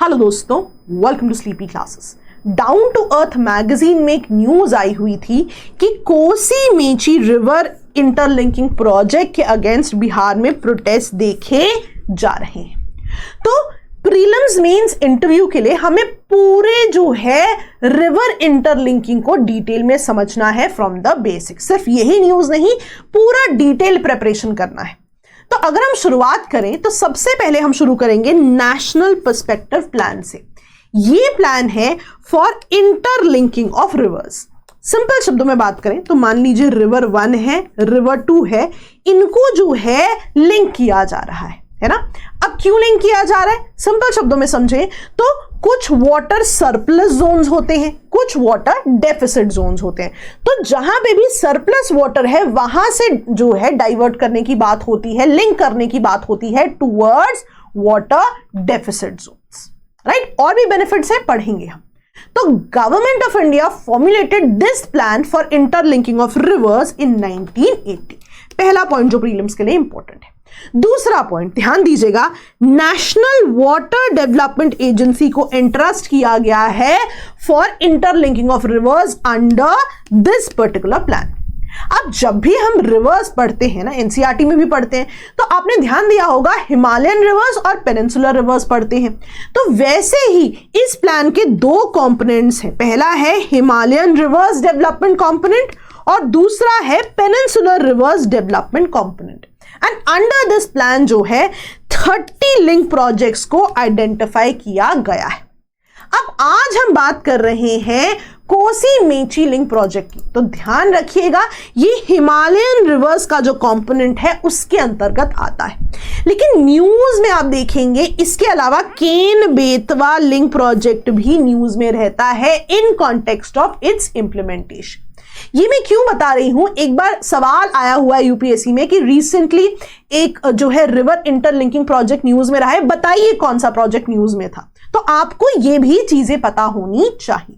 Hello दोस्तों, welcome to Sleepy Classes. Down To Earth magazine में एक न्यूज आई हुई थी कि Kosi Mechi river interlinking project के अगेंस्ट बिहार में प्रोटेस्ट देखे जा रहे हैं। तो प्रीलिम्स मेंस इंटरव्यू के लिए हमें पूरे जो है रिवर इंटरलिंकिंग को डिटेल में समझना है फ्रॉम द बेसिक। सिर्फ यही न्यूज नहीं, पूरा डिटेल प्रिपरेशन करना है। तो अगर हम शुरुआत करें तो सबसे पहले हम शुरू करेंगे नेशनल पर्सपेक्टिव प्लान से। ये प्लान है for interlinking of reverse. Simple शब्दों में बात करें तो मान लीजिए रिवर 1 है, रिवर 2 है, इनको जो है लिंक किया जा रहा है ना। अब क्यों लिंक किया जा रहा है, सिंपल शब्दों में समझे तो कुछ वाटर सरप्लस जोन्स होते हैं, कुछ वाटर डेफिसिट जोन्स होते हैं। तो जहां पे भी सरप्लस वाटर है वहां से जो है डाइवर्ट करने की बात होती है, लिंक करने की बात होती है towards water deficit zones, right. और भी बेनिफिट्स है, पढ़ेंगे हम। तो government of India formulated this plan for interlinking of rivers in 1980। पहला पॉइंट जो प्रीलिम्स के लिए इंपॉर्टेंट है। दूसरा पॉइंट ध्यान दीजिएगा, नेशनल वाटर डेवलपमेंट एजेंसी को इंटरेस्ट किया गया है for interlinking of reverse under this particular plan. अब जब भी हम रिवर्स पढ़ते हैं ना, एनसीईआरटी में भी पढ़ते हैं, तो आपने ध्यान दिया होगा हिमालयन रिवर्स और पेनिनसुलर रिवर्स पढ़ते हैं। तो वैसे ही इस प्लान के दो कंपोनेंट्स हैं। पहला है हिमालयन रिवर्स डेवलपमेंट कंपोनेंट और दूसरा है peninsular reverse development component. And under this plan जो है 30 लिंक प्रोजेक्ट्स को आइडेंटिफाई किया गया है। अब आज हम बात कर रहे हैं कोसी मेची लिंक प्रोजेक्ट की। तो ध्यान रखिएगा, ये हिमालयन रिवर्स का जो कंपोनेंट है उसके अंतर्गत आता है। लेकिन न्यूज में आप देखेंगे इसके अलावा केन बेतवा लिंक प्रोजेक्ट भी न्यूज में रहता है in context of its implementation. ये मैं क्यों बता रही हूं, एक बार सवाल आया हुआ है यूपीएससी में कि रिसेंटली एक जो है रिवर इंटरलिंकिंग प्रोजेक्ट न्यूज में रहा है, बताइए कौन सा प्रोजेक्ट न्यूज में था। तो आपको ये भी चीजें पता होनी चाहिए।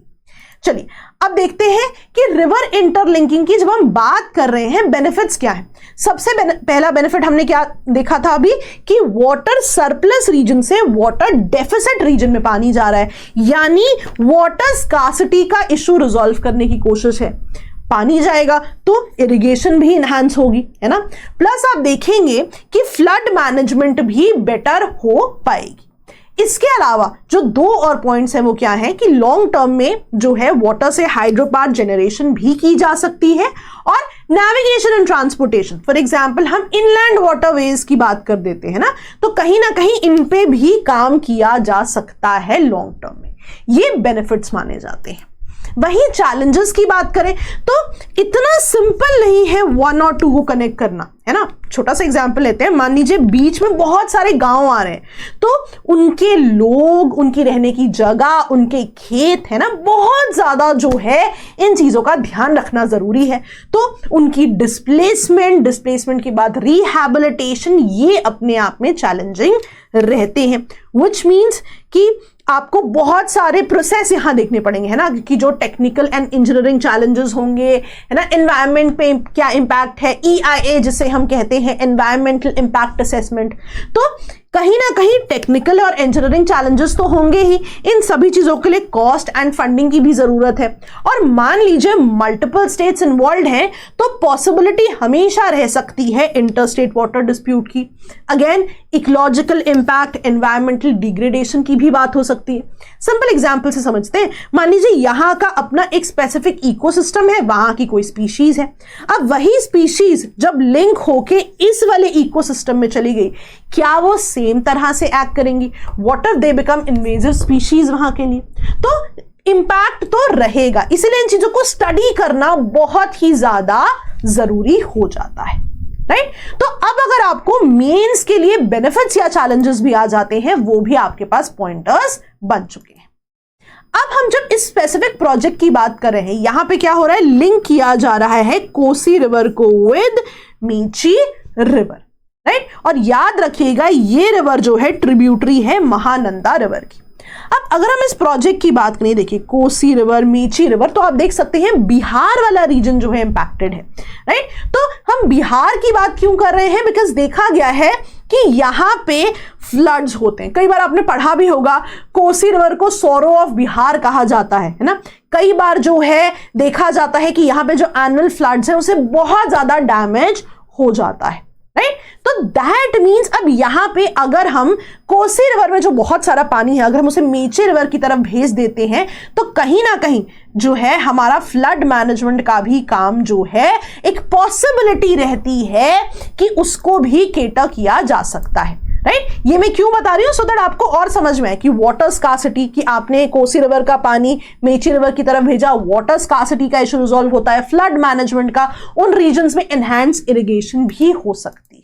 चलिए अब देखते हैं कि रिवर इंटरलिंकिंग की जब हम बात कर रहे हैं बेनिफिट्स क्या है। सबसे पहला बेनिफिट हमने क्या देखा था अभी कि वाटर सरप्लस रीजन से वाटर डेफिसिट रीजन में पानी जा रहा है, यानी वाटर स्कार्सिटी का इशू रिजॉल्व करने की कोशिश है। पानी जाएगा तो इरिगेशन भी इनहांस होगी, है ना। प्लस आप देखेंगे कि फ्लड मैनेजमेंट भी बेटर हो पाएगी। इसके अलावा जो दो और पॉइंट्स हैं वो क्या है कि लॉन्ग टर्म में जो है वाटर से हाइड्रो पावर जनरेशन भी की जा सकती है और navigation and transportation. For example हम इनलैंड वाटरवेज की बात कर देते हैं ना, तो कहीं ना कहीं इन पे भी काम किया जा सकता है लॉन्ग टर्म में। ये बेनिफिट्स माने जाते हैं। वहीं चैलेंजेस की बात करें तो इतना सिंपल नहीं है 1 और 2 को कनेक्ट करना, है ना। छोटा सा एग्जांपल लेते हैं, मान लीजिए बीच में बहुत सारे गांव आ रहे हैं, तो उनके लोग, उनकी रहने की जगह, उनके खेत, है ना, बहुत ज्यादा जो है इन चीजों का ध्यान रखना जरूरी है। तो उनकी डिस्प्लेसमेंट के बाद रिहैबिलिटेशन, ये अपने आप में चैलेंजिंग रहते हैं। विच मीन्स कि आपको बहुत सारे प्रोसेस यहां देखने पड़ेंगे, है ना, कि जो टेक्निकल एंड इंजीनियरिंग चैलेंजेस होंगे, है ना, एनवायरनमेंट पे क्या इंपैक्ट है, EIA जिसे हम कहते हैं एनवायरमेंटल इंपैक्ट असेसमेंट। तो कहीं ना कहीं टेक्निकल और इंजीनियरिंग चैलेंजेस तो होंगे ही। इन सभी चीजों के लिए कॉस्ट एंड फंडिंग की भी जरूरत है। और मान लीजिए मल्टीपल स्टेट्स इन्वॉल्व हैं तो पॉसिबिलिटी हमेशा रह सकती है इंटरस्टेट वाटर डिस्प्यूट की। Again ecological impact, environmental degradation की भी बात हो सकती है। सिंपल एग्जांपल से समझते हैं, मान लीजिए यहां का अपना एक स्पेसिफिक इकोसिस्टम है, वहां की कोई स्पीशीज है। अब वही स्पीशीज जब लिंक होके इस वाले इकोसिस्टम में चली गई, क्या वो सेम तरह से एक्ट करेंगी? What if they become invasive species वहां के लिए? तो इंपैक्ट तो रहेगा, इसलिए इन चीजों को स्टडी करना बहुत ही ज्यादा जरूरी हो जाता है, राइट। तो अब अगर आपको मेंस के लिए बेनिफिट्स या चैलेंजेस भी आ जाते हैं, वो भी आपके पास पॉइंटर्स बन चुके हैं। अब हम जब इस स्पेसिफिक प्रोजेक्ट की बात कर रहे हैं, यहां पे क्या हो रहा है, लिंक किया जा रहा है कोसी रिवर को विद मेची रिवर। राइट। और याद रखिएगा ये रिवर जो है ट्रिब्यूटरी है महानंदा रिवर की। अब अगर हम इस प्रोजेक्ट की बात करें, देखिए कोसी रिवर, मेची रिवर, तो आप देख सकते हैं बिहार वाला रीजन जो है इंपैक्टेड है, राइट। तो हम बिहार की बात क्यों कर रहे हैं, बिकॉज देखा गया है कि यहां पे फ्लड्स होते हैं। कई बार आपने पढ़ा भी होगा कोसी रिवर को सोरो ऑफ बिहार कहा जाता है ना। कई बार जो है देखा जाता है कि यहां पे जो एनुअल फ्लड्स है उसे बहुत ज्यादा डैमेज हो जाता है, राइट। तो दैट मीन्स अब यहां पे अगर हम कोसी रिवर में जो बहुत सारा पानी है अगर हम उसे मेची रिवर की तरफ भेज देते हैं तो कहीं ना कहीं जो है हमारा फ्लड मैनेजमेंट का भी काम जो है एक पॉसिबिलिटी रहती है कि उसको भी केटर किया जा सकता है, राइट। ये मैं क्यों बता रही हूं, सो दैट आपको और समझ में आए कि वाटर स्कार्सिटी, कि आपने कोसी रिवर का पानी मेची रिवर की तरफ भेजा, वाटर स्कार्सिटी का इशू रिजॉल्व होता है, फ्लड मैनेजमेंट का उन रीजन्स में एनहांस इरिगेशन भी हो सकती है।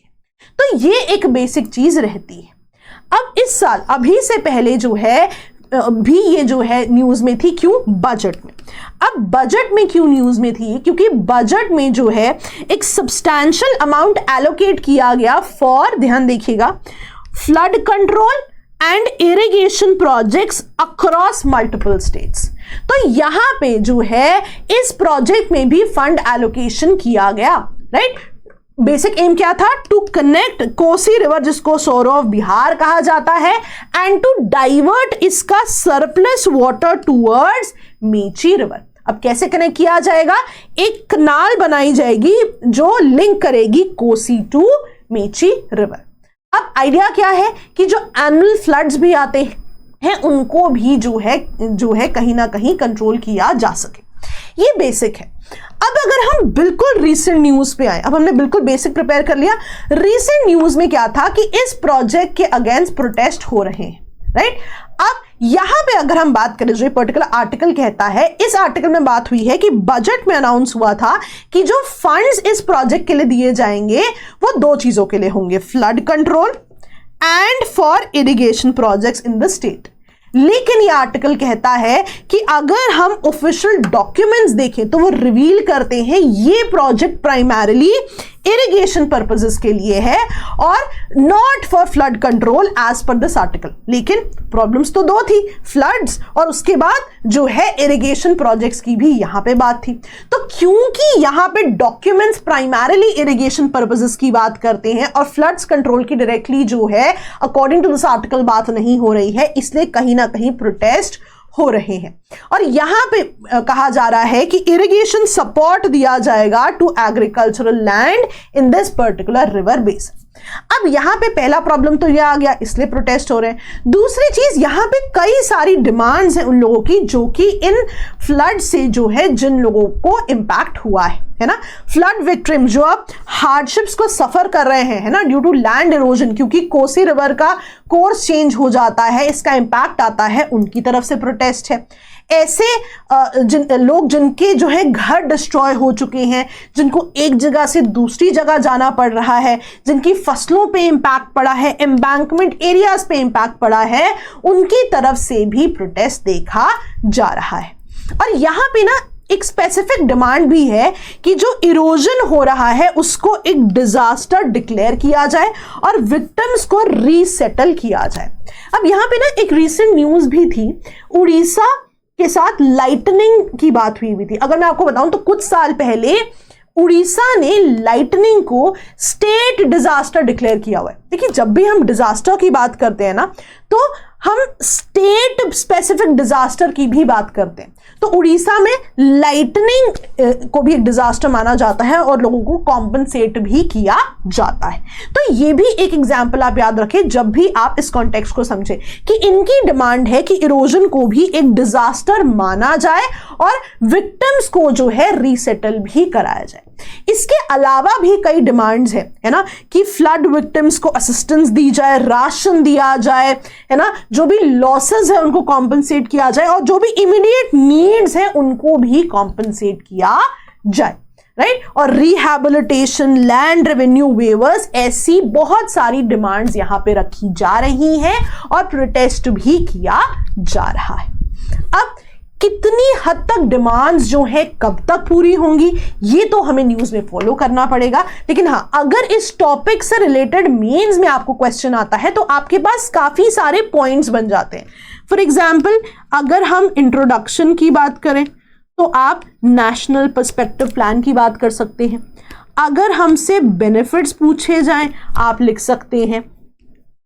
तो ये एक बेसिक चीज रहती है। अब इस साल अभी से पहले जो है भी ये जो है न्यूज में थी, क्यों, बजट में। अब बजट में क्यों न्यूज में थी, क्योंकि बजट में जो है एक सब्सटैंशियल अमाउंट एलोकेट किया गया फॉर, ध्यान देखिएगा, flood control and irrigation projects across multiple states. तो यहां पे जो है इस प्रोजेक्ट में भी फंड एलोकेशन किया गया, राइट। बेसिक एम क्या था, टू कनेक्ट कोसी रिवर, जिसको सोरो ऑफ बिहार कहा जाता है, एंड टू डाइवर्ट इसका surplus water towards Mechi river. अब कैसे कनेक्ट किया जाएगा, एक कनाल बनाई जाएगी जो लिंक करेगी कोसी टू मेची रिवर। अब आइडिया क्या है कि जो एनुअल फ्लड्स भी आते हैं उनको भी जो है कहीं ना कहीं कंट्रोल किया जा सके। ये बेसिक है। अब अगर हम बिल्कुल रीसेंट न्यूज पे आए, अब हमने बिल्कुल बेसिक प्रिपेयर कर लिया। रीसेंट न्यूज में क्या था कि इस प्रोजेक्ट के अगेंस्ट प्रोटेस्ट हो रहे हैं, राइट। अब यहां पे अगर हम बात करें, जो ये पर्टिकुलर आर्टिकल कहता है, इस आर्टिकल में बात हुई है कि बजट में अनाउंस हुआ था कि जो फंड्स इस प्रोजेक्ट के लिए दिए जाएंगे वो दो चीजों के लिए होंगे, flood control and for irrigation projects in the state. लेकिन ये आर्टिकल कहता है कि अगर हम ऑफिशियल डॉक्यूमेंट्स देखें तो वो रिवील करते हैं ये प्रोजेक्ट प्राइमरीली इरिगेशन पर्पसेस के लिए है और not for flood control as per this article. लेकिन प्रॉब्लम्स तो दो थी, फ्लड्स और उसके बाद जो है इरिगेशन प्रोजेक्ट्स की भी यहां पे बात थी। तो क्योंकि यहां पे डॉक्यूमेंट्स प्राइमरीली इरिगेशन पर्पसेस की बात करते हैं और फ्लड्स कंट्रोल की डायरेक्टली जो है अकॉर्डिंग टू दिस आर्टिकल बात नहीं हो रही है, इसलिए कहीं ना कहीं प्रोटेस्ट हो रहे हैं। और यहां पे कहा जा रहा है कि इरिगेशन सपोर्ट दिया जाएगा to agricultural land in this particular river basin. अब यहां पे पहला प्रॉब्लम तो यह आ गया, इसलिए प्रोटेस्ट हो रहे हैं। दूसरी चीज, यहां पे कई सारी डिमांड्स हैं उन लोगों की जो कि इन फ्लड से जो है जिन लोगों को इंपैक्ट हुआ है ना, फ्लड विक्टिम जो अब हार्डशिप्स को सफर कर रहे हैं, है ना, ड्यू टू लैंड इरोजन, क्योंकि कोसी रिवर का कोर्स चेंज हो जाता है, इसका इंपैक्ट आता है, उनकी तरफ से प्रोटेस्ट है। ऐसे लोग जिनके जो है घर डिस्ट्रॉय हो चुके हैं, जिनको एक जगह से दूसरी जगह जाना पड़ रहा है, जिनकी फसलों पे इंपैक्ट पड़ा है, एम्बैंकमेंट एरियाज पे इंपैक्ट पड़ा है, उनकी तरफ से भी प्रोटेस्ट देखा जा रहा है। और यहां पे ना एक स्पेसिफिक डिमांड भी है कि जो इरोजन हो रहा है उसको एक डिजास्टर डिक्लेयर किया जाए और विक्टिम्स को रीसेटल किया जाए। अब यहां पे ना एक रीसेंट न्यूज भी थी, उड़ीसा के साथ लाइटनिंग की बात हुई थी। अगर मैं आपको बताऊं तो कुछ साल पहले उड़ीसा ने लाइटनिंग को स्टेट डिजास्टर डिक्लेयर किया हुआ है। देखिए, जब भी हम डिजास्टर की बात करते हैं ना तो हम स्टेट स्पेसिफिक डिजास्टर की भी बात करते हैं। तो उड़ीसा में लाइटनिंग को भी एक डिजास्टर माना जाता है और लोगों को कॉम्पनसेट भी किया जाता है। तो ये भी एक एग्जांपल आप याद रखें जब भी आप इस कॉन्टेक्स्ट को समझें कि इनकी डिमांड है कि इरोजन को भी एक डिजास्टर माना जाए और विक्टिम्स को जो है रीसेटल भी कराया जाए। इसके अलावा भी कई डिमांड्स है ना, कि फ्लड विक्टिम्स को असिस्टेंस दी जाए, राशन दिया जाए, है ना, जो भी लॉसेस है उनको कॉम्पनसेट किया जाए और जो भी इमीडिएट नीड्स है उनको भी कॉम्पनसेट किया जाए, राइट। और रिहैबिलिटेशन, लैंड रेवेन्यू वेवर्स, ऐसी बहुत सारी डिमांड्स यहां पे रखी जा रही हैं और प्रोटेस्ट भी किया जा रहा है। अब कितनी हद तक डिमांड्स जो है कब तक पूरी होंगी, ये तो हमें न्यूज में फॉलो करना पड़ेगा। लेकिन हाँ, अगर इस टॉपिक से रिलेटेड मेंस में आपको क्वेश्चन आता है तो आपके पास काफी सारे पॉइंट्स बन जाते हैं। फॉर एग्जाम्पल, अगर हम इंट्रोडक्शन की बात करें तो आप नेशनल पर्सपेक्टिव प्लान की बात कर सकते हैं। अगर हमसे बेनिफिट्स पूछे जाएं, आप लिख सकते हैं।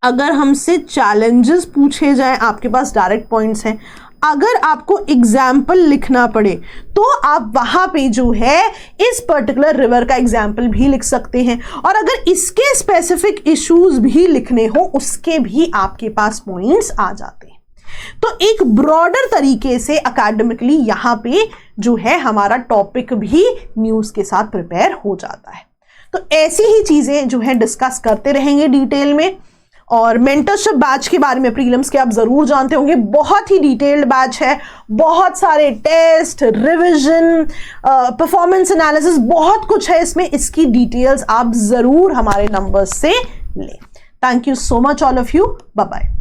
अगर हमसे चैलेंजेस पूछे जाएं, आपके पास डायरेक्ट पॉइंट्स हैं। अगर आपको एग्जाम्पल लिखना पड़े तो आप वहां पे जो है इस पर्टिकुलर रिवर का एग्जाम्पल भी लिख सकते हैं। और अगर इसके स्पेसिफिक इश्यूज भी लिखने हो, उसके भी आपके पास पॉइंट्स आ जाते हैं। तो एक ब्रॉडर तरीके से एकेडमिकली यहां पे जो है हमारा टॉपिक भी न्यूज के साथ प्रिपेयर हो जाता है। तो ऐसी ही चीजें जो है डिस्कस करते रहेंगे डिटेल में। और मेंटरशिप बैच के बारे में प्रीलिम्स के आप जरूर जानते होंगे, बहुत ही डिटेल्ड बैच है, बहुत सारे टेस्ट, रिवीजन, परफॉर्मेंस एनालिसिस, बहुत कुछ है इसमें। इसकी डिटेल्स आप जरूर हमारे नंबर्स से लें। Thank you so much all of you, bye bye.